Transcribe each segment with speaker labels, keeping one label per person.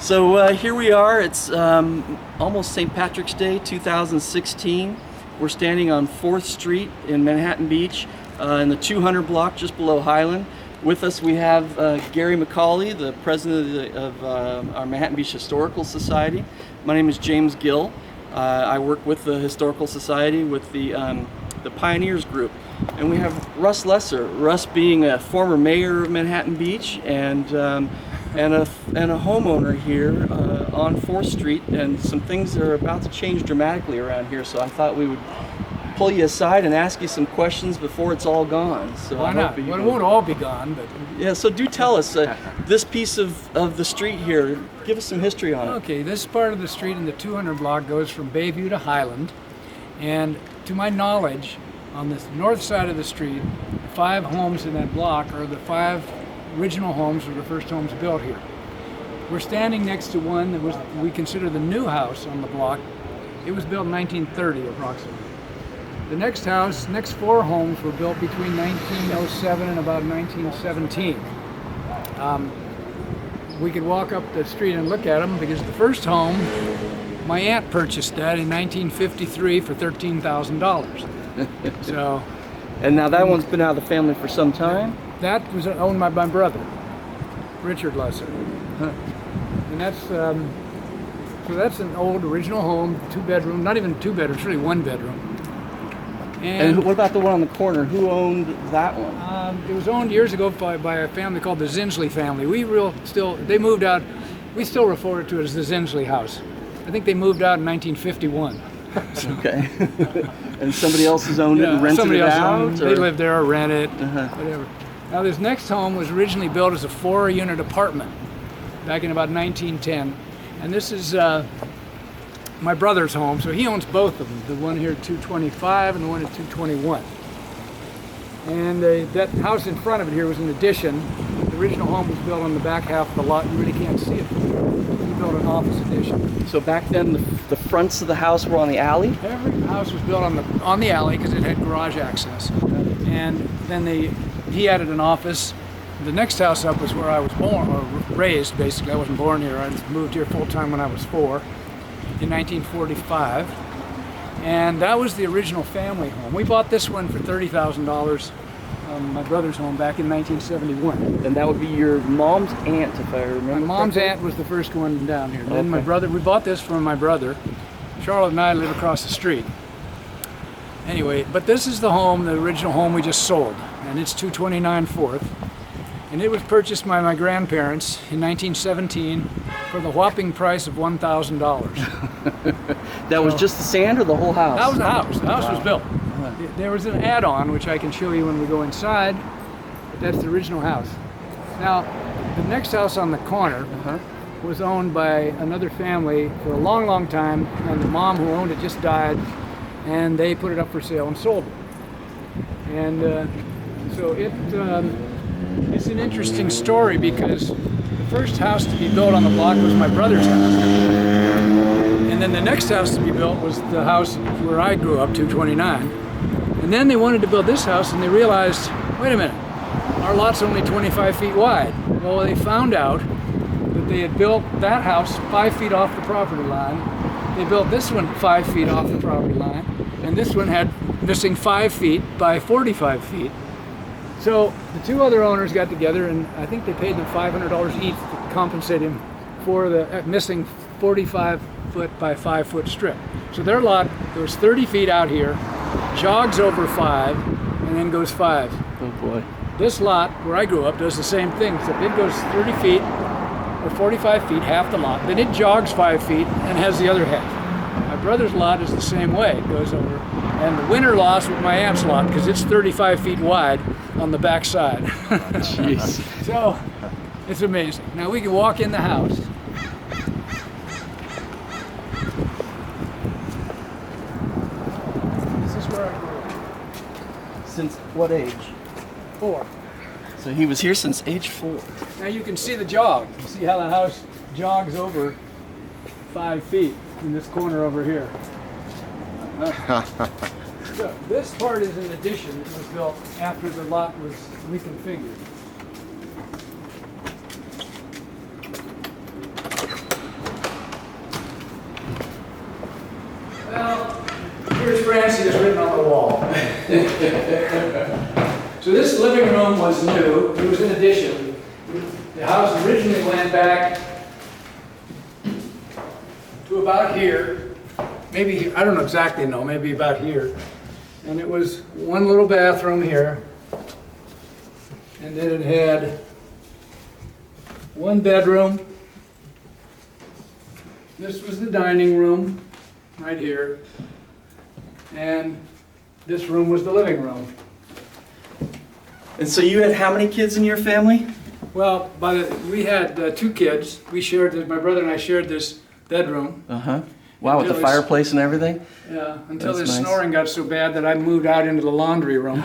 Speaker 1: So here we are. It's almost St. Patrick's Day 2016. We're standing on 4th Street in Manhattan Beach in the 200 block just below Highland. With us we have Gary McCauley, the president of our Manhattan Beach Historical Society. My name is James Gill. I work with the Historical Society with the Pioneers Group. And we have Russ Lesser. Russ being a former mayor of Manhattan Beach and a homeowner here on 4th Street, and some things are about to change dramatically around here, so I thought we would pull you aside and ask you some questions before it's all gone. So
Speaker 2: why not? Well, it won't all be gone, but...
Speaker 1: Yeah, so do tell us, this piece of the street here, give us some history on it.
Speaker 2: Okay, this part of the street in the 200 block goes from Bayview to Highland, and to my knowledge, on the north side of the street, 5 homes in that block are the 5 original homes, or the first homes built here. We're standing next to one that we consider the new house on the block. It was built in 1930 approximately. The next 4 homes were built between 1907 and about 1917. We could walk up the street and look at them because the first home, my aunt purchased that in 1953 for $13,000. So,
Speaker 1: and now that one's been out of the family for some time?
Speaker 2: That was owned by my brother, Richard Lesser.
Speaker 1: Huh.
Speaker 2: And that's, so that's an old original home, 2-bedroom, not even 2 bedrooms, really 1 bedroom.
Speaker 1: And what about the one on the corner? Who owned that one?
Speaker 2: It was owned years ago by a family called the Zinsley family. They moved out, we still refer to it as the Zinsley house. I think they moved out in 1951.
Speaker 1: Okay. And somebody else has owned it and rented it out?
Speaker 2: They lived there or rent it, whatever. Now this next home was originally built as a 4-unit apartment back in about 1910. And this is my brother's home, so he owns both of them. The one here at 225 and the one at 221. And that house in front of it here was an addition. The original home was built on the back half of the lot. You really can't see it from here. We built an office addition.
Speaker 1: So back then the fronts of the house were on the alley?
Speaker 2: Every house was built on the alley because it had garage access. And then he added an office. The next house up was where I was born, or raised basically. I wasn't born here. I moved here full time when I was 4 in 1945. And that was the original family home. We bought this one for $30,000, my brother's home, back in 1971.
Speaker 1: And that would be your mom's aunt, if I remember.
Speaker 2: My mom's aunt was the first one down here. Then my brother, we bought this from my brother. Charlotte and I live across the street. Anyway, but this is the home, the original home we just sold, and it's 229 4th. And it was purchased by my grandparents in 1917 for the whopping price of $1,000.
Speaker 1: That was just the sand or the whole house?
Speaker 2: That was the house. The house was built. There was an add-on, which I can show you when we go inside, but that's the original house. Now, the next house on the corner was owned by another family for a long, long time, and the mom who owned it just died, and they put it up for sale and sold it. And so it's an interesting story because the first house to be built on the block was my brother's house. And then the next house to be built was the house where I grew up, 229. And then they wanted to build this house and they realized, wait a minute, our lot's only 25 feet wide. Well, they found out that they had built that house 5 feet off the property line. They built this one 5 feet off the property line. And this one had missing 5 feet by 45 feet. So the 2 other owners got together and I think they paid them $500 each to compensate him for the missing 45-foot by 5-foot strip. So their lot goes 30 feet out here, jogs over 5, and then goes 5.
Speaker 1: Oh boy.
Speaker 2: This lot, where I grew up, does the same thing, except it goes 30 feet or 45 feet, half the lot. Then it jogs 5 feet and has the other half. My brother's lot is the same way. It goes over. And the winter lot's with my aunt's lot because it's 35 feet wide on the back side.
Speaker 1: Jeez.
Speaker 2: So, it's amazing. Now we can walk in the house. This is where I grew up.
Speaker 1: Since what age?
Speaker 2: 4.
Speaker 1: So he was here since age 4.
Speaker 2: Now you can see the jog. You see how the house jogs over 5 feet in this corner over here. So this part is an addition that was built after the lot was reconfigured. So this living room was new. It was an addition. The house originally went back to about here. Maybe, I don't know exactly, no, maybe about here. And it was one little bathroom here. And then it had one bedroom. This was the dining room, right here. And this room was the living room.
Speaker 1: And so you had how many kids in your family?
Speaker 2: Well, we had 2 kids. We shared this, my brother and I shared this bedroom.
Speaker 1: Uh-huh. Wow, with the
Speaker 2: Until it's-
Speaker 1: fireplace and everything?
Speaker 2: Yeah, until
Speaker 1: That's
Speaker 2: the
Speaker 1: nice.
Speaker 2: snoring got so bad that I moved out into the laundry room.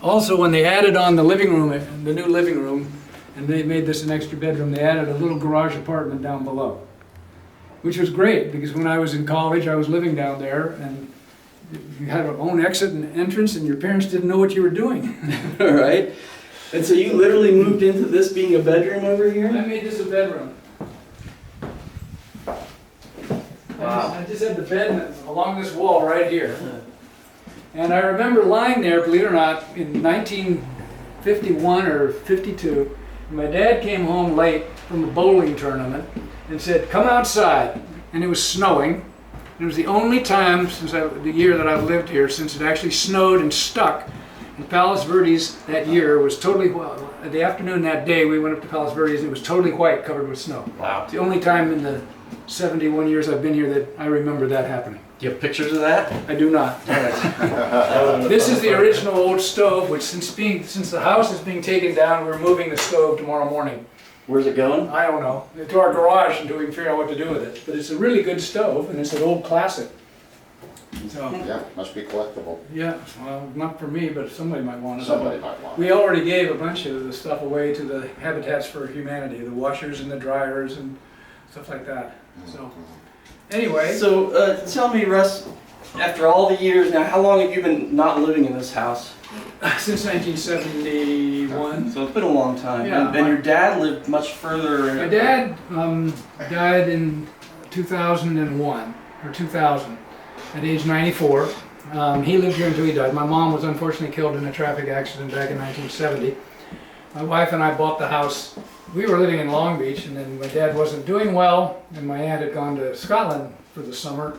Speaker 2: Also, when they added on the living room, the new living room, and they made this an extra bedroom, they added a little garage apartment down below. Which was great, because when I was in college, I was living down there, and you had your own exit and entrance, and your parents didn't know what you were doing.
Speaker 1: All right. And so you literally moved into this being a bedroom over
Speaker 2: I
Speaker 1: here?
Speaker 2: made this a bedroom.
Speaker 1: Wow.
Speaker 2: I just had the bed along this wall right here. And I remember lying there, believe it or not, in 1951 or 52. My dad came home late from a bowling tournament and said, "Come outside." And it was snowing. It was the only time since the year that I've lived here since it actually snowed and stuck. And Palos Verdes that year was totally, well, the afternoon that day we went up to Palos Verdes and it was totally white, covered with snow.
Speaker 1: Wow.
Speaker 2: It's the only time in the 71 years I've been here that I remember that happening.
Speaker 1: Do you have pictures of that?
Speaker 2: I do not. This is the original old stove, which since the house is being taken down, we're moving the stove tomorrow morning.
Speaker 1: Where's it going?
Speaker 2: I don't know, to our garage until we can figure out what to do with it. But it's a really good stove, and it's an old classic. So,
Speaker 3: Yeah, must be collectible.
Speaker 2: yeah, well, not for me, but somebody might want it.
Speaker 3: Somebody might want it.
Speaker 2: We already gave a bunch of the stuff away to the Habitats for Humanity, the washers and the dryers and stuff like that. So, anyway.
Speaker 1: So tell me, Russ, after all the years now, how long have you been not living in this house?
Speaker 2: Since 1971.
Speaker 1: So it's been a long time.
Speaker 2: Yeah,
Speaker 1: And your dad lived much further.
Speaker 2: My dad died in 2001, or 2000, at age 94. He lived here until he died. My mom was unfortunately killed in a traffic accident back in 1970. My wife and I bought the house. We were living in Long Beach, and then my dad wasn't doing well, and my aunt had gone to Scotland for the summer.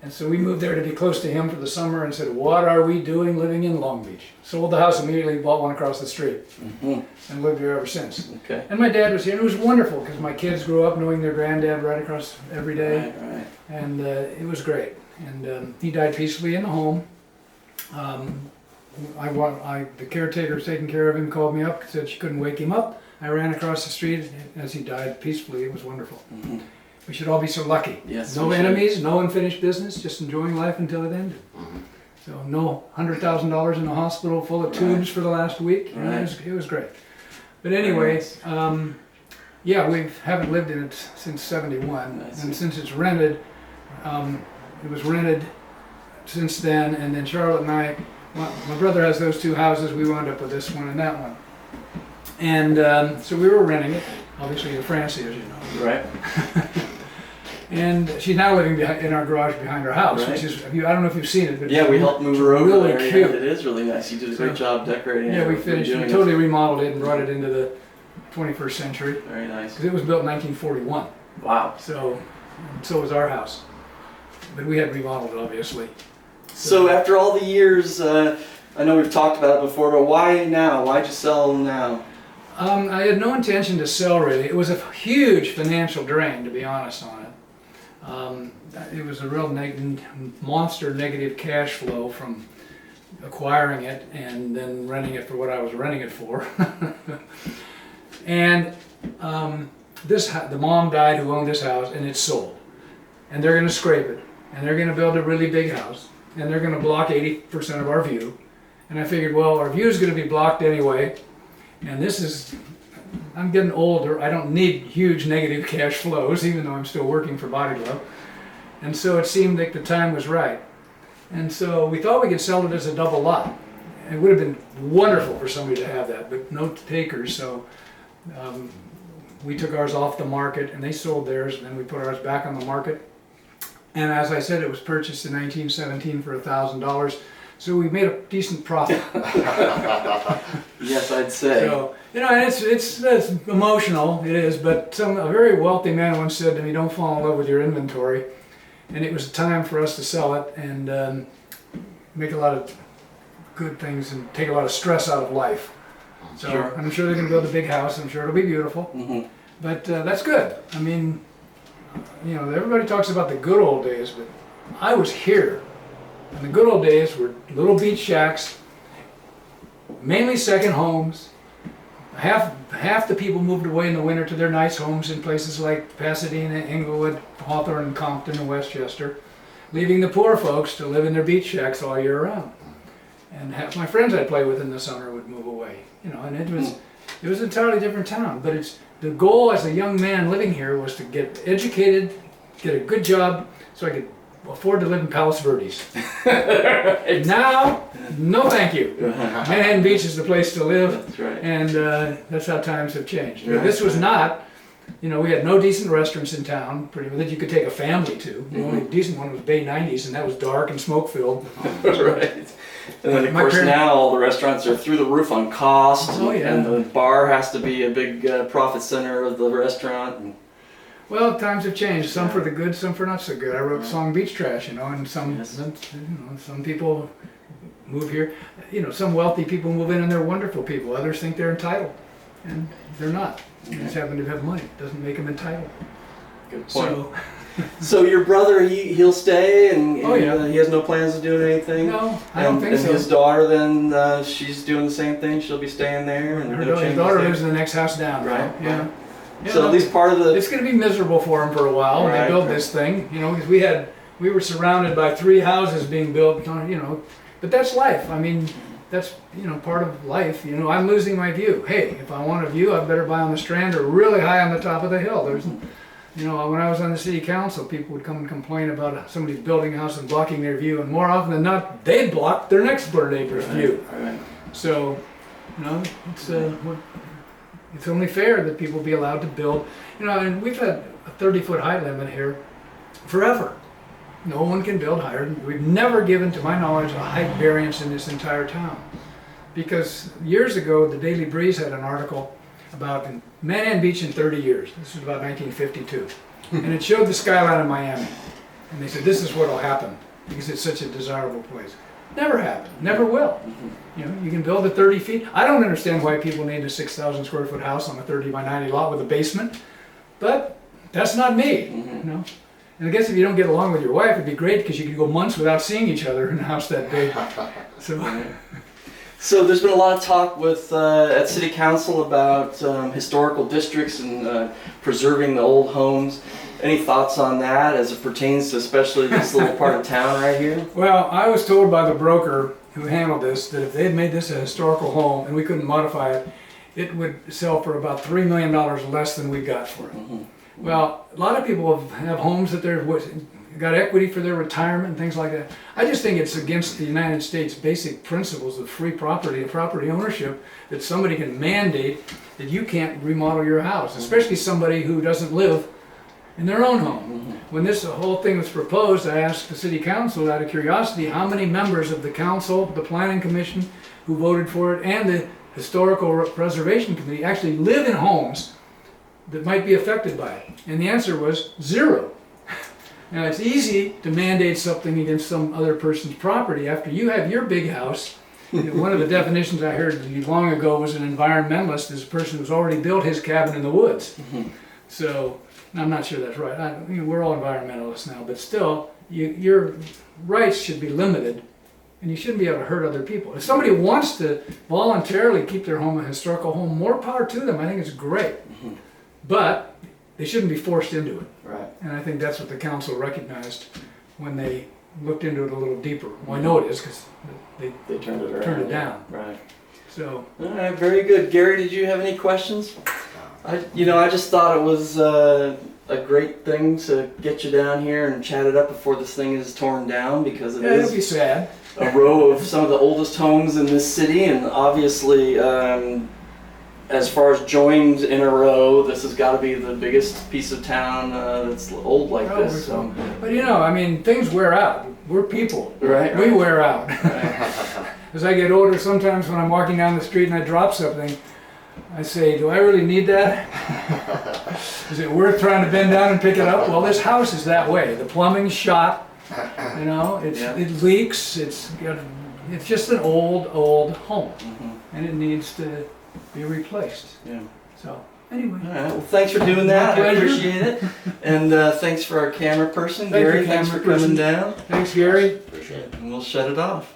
Speaker 2: And so we moved there to be close to him for the summer and said, "What are we doing living in Long Beach?" Sold the house immediately, bought one across the street, and lived here ever since.
Speaker 1: Okay.
Speaker 2: And my dad was here, and it was wonderful because my kids grew up knowing their granddad right across every day,
Speaker 1: Right.
Speaker 2: and it was great. And he died peacefully in the home. The caretaker was taking care of him, called me up, said she couldn't wake him up. I ran across the street as he died peacefully. It was wonderful.
Speaker 1: Mm-hmm.
Speaker 2: We should all be so lucky.
Speaker 1: Yes,
Speaker 2: No
Speaker 1: we should.
Speaker 2: enemies, no unfinished business, just enjoying life until it ended. So no $100,000 in a hospital full of tubes for the last week. You know,
Speaker 1: Right.
Speaker 2: it was great. But anyway, yeah, we haven't lived in it since '71,
Speaker 1: I see.
Speaker 2: and since it's rented, it was rented since then. And then Charlotte and I, my brother has those 2 houses. We wound up with this one and that one. And so we were renting it, obviously to Francie, as you know.
Speaker 1: Right.
Speaker 2: And she's now living in our garage behind our house,
Speaker 1: Right.
Speaker 2: which is, I don't know if you've seen it, but
Speaker 1: Yeah, we helped move her over
Speaker 2: really
Speaker 1: there.
Speaker 2: cute.
Speaker 1: Yeah, it is really nice. You did a great job decorating it.
Speaker 2: Yeah, we
Speaker 1: and
Speaker 2: finished, we
Speaker 1: redoing it.
Speaker 2: totally remodeled it and brought it into the 21st century.
Speaker 1: Very nice.
Speaker 2: Because it was built in 1941,
Speaker 1: Wow.
Speaker 2: so was our house. But we had remodeled it, obviously.
Speaker 1: So after all the years, I know we've talked about it before, but why now? Why'd you sell now?
Speaker 2: I had no intention to sell, really. It was a huge financial drain, to be honest on it. It was a real monster negative cash flow from acquiring it and then renting it for what I was renting it for. And the mom died who owned this house, and it's sold. And they're going to scrape it, and they're going to build a really big house, and they're going to block 80% of our view. And I figured, well, our view is going to be blocked anyway, and I'm getting older. I don't need huge negative cash flows, even though I'm still working for Body Glove. And so it seemed like the time was right. And so we thought we could sell it as a double lot. It would have been wonderful for somebody to have that, but no takers. So we took ours off the market, and they sold theirs, and then we put ours back on the market. And as I said, it was purchased in 1917 for $1,000. So we made a decent profit.
Speaker 1: Yes, I'd say.
Speaker 2: So, and it's emotional, it is, but a very wealthy man once said to me, don't fall in love with your inventory. And it was time for us to sell it and make a lot of good things and take a lot of stress out of life. So
Speaker 1: Sure.
Speaker 2: I'm sure they're going to build a big house. I'm sure it'll be beautiful.
Speaker 1: Mm-hmm.
Speaker 2: But that's good. I mean, everybody talks about the good old days, but I was here. And the good old days were little beach shacks, mainly second homes. Half the people moved away in the winter to their nice homes in places like Pasadena, Inglewood, Hawthorne, Compton, and Westchester, leaving the poor folks to live in their beach shacks all year round. And half my friends I play with in the summer would move away. And it was an entirely different town. But the goal as a young man living here was to get educated, get a good job, so I could afford to live in Palos Verdes. Now, no thank you. Manhattan Beach is the place to live.
Speaker 1: That's right.
Speaker 2: And that's how times have changed.
Speaker 1: Right.
Speaker 2: This was not, we had no decent restaurants in town that you could take a family to. The only decent one was Bay 90s, and that was dark and smoke filled.
Speaker 1: Right. And then, of course,
Speaker 2: parents-
Speaker 1: now all the restaurants are through the roof on cost.
Speaker 2: Oh, yeah.
Speaker 1: And the bar has to be a big profit center of the restaurant. And
Speaker 2: Well, times have changed. Some for the good, some for not so good. I wrote the song Beach Trash, and some,
Speaker 1: Yes.
Speaker 2: some people move here. Some wealthy people move in and they're wonderful people. Others think they're entitled, and they're not. They just happen to have money. Doesn't make them entitled.
Speaker 1: good point.
Speaker 2: So,
Speaker 1: So your brother, he'll stay, and
Speaker 2: Oh, yeah.
Speaker 1: he has no plans of doing anything.
Speaker 2: no, I don't think
Speaker 1: and
Speaker 2: so.
Speaker 1: his daughter, then she's doing the same thing. She'll be staying there, and no
Speaker 2: His
Speaker 1: changes
Speaker 2: daughter
Speaker 1: there.
Speaker 2: lives in the next house down.
Speaker 1: Right.
Speaker 2: Yeah.
Speaker 1: So at least part of the
Speaker 2: It's going to be miserable for them for a while when
Speaker 1: Right.
Speaker 2: they build this thing, because we were surrounded by 3 houses being built, but that's life. I mean, that's, part of life. I'm losing my view. Hey, if I want a view, I better buy on the Strand or really high on the top of the hill. There's, when I was on the city council, people would come and complain about somebody's building a house and blocking their view, and more often than not, they block their next door neighbor's view.
Speaker 1: Right.
Speaker 2: So, it's only fair that people be allowed to build. And we've had a 30-foot height limit here forever. No one can build higher. We've never given, to my knowledge, a height variance in this entire town. Because years ago, the Daily Breeze had an article about Manhattan Beach in 30 years. This was about 1952. And it showed the skyline of Miami. And they said, this is what will happen because it's such a desirable place. Never happened. Never will. You can build at 30 feet. I don't understand why people need a 6,000 square foot house on a 30 by 90 lot with a basement, but that's not me. And I guess if you don't get along with your wife, it'd be great because you could go months without seeing each other in a house that big.
Speaker 1: So there's been a lot of talk at City Council about historical districts and preserving the old homes. Any thoughts on that as it pertains to especially this little part of town right here?
Speaker 2: Well, I was told by the broker who handled this that if they had made this a historical home and we couldn't modify it, it would sell for about $3 million less than we got for it. Well, a lot of people have homes that they're got equity for their retirement and things like that. I just think it's against the United States basic principles of free property and property ownership that somebody can mandate that you can't remodel your house, especially somebody who doesn't live in their own home. When this whole thing was proposed, I asked the city council out of curiosity how many members of the council, the planning commission who voted for it, and the historical preservation committee actually live in homes that might be affected by it. And the answer was 0. Now it's easy to mandate something against some other person's property after you have your big house. One of the definitions I heard long ago was an environmentalist is a person who's already built his cabin in the woods. So I'm not sure that's right. We're all environmentalists now, but still, your rights should be limited, and you shouldn't be able to hurt other people. If somebody wants to voluntarily keep their home a historical home, more power to them. I think it's great, but they shouldn't be forced into it.
Speaker 1: Right.
Speaker 2: And I think that's what the council recognized when they looked into it a little deeper. Well, I know it is because they
Speaker 1: turned it around.
Speaker 2: turned it down.
Speaker 1: Right.
Speaker 2: So.
Speaker 1: All right, very good. Gary, did you have any questions? I just thought it was a great thing to get you down here and chat it up before this thing is torn down, because it
Speaker 2: It'll be
Speaker 1: is
Speaker 2: sad.
Speaker 1: a row of some of the oldest homes in this city, and obviously as far as joins in a row, this has got to be the biggest piece of town that's old like this. So.
Speaker 2: But you know, I mean, things wear out. We're people.
Speaker 1: Right.
Speaker 2: We wear out. As I get older, sometimes when I'm walking down the street and I drop something, I say, do I really need that? Is it worth trying to bend down and pick it up? Well, this house is that way. The plumbing's shot. You know, it leaks. It's just an old home, and it needs to be replaced.
Speaker 1: Yeah.
Speaker 2: So anyway.
Speaker 1: All right. Well, thanks for doing that. I appreciate it. And thanks for our camera person, Gary. Thanks for coming down.
Speaker 2: Thanks, Gary.
Speaker 3: Appreciate it.
Speaker 1: And we'll shut it off.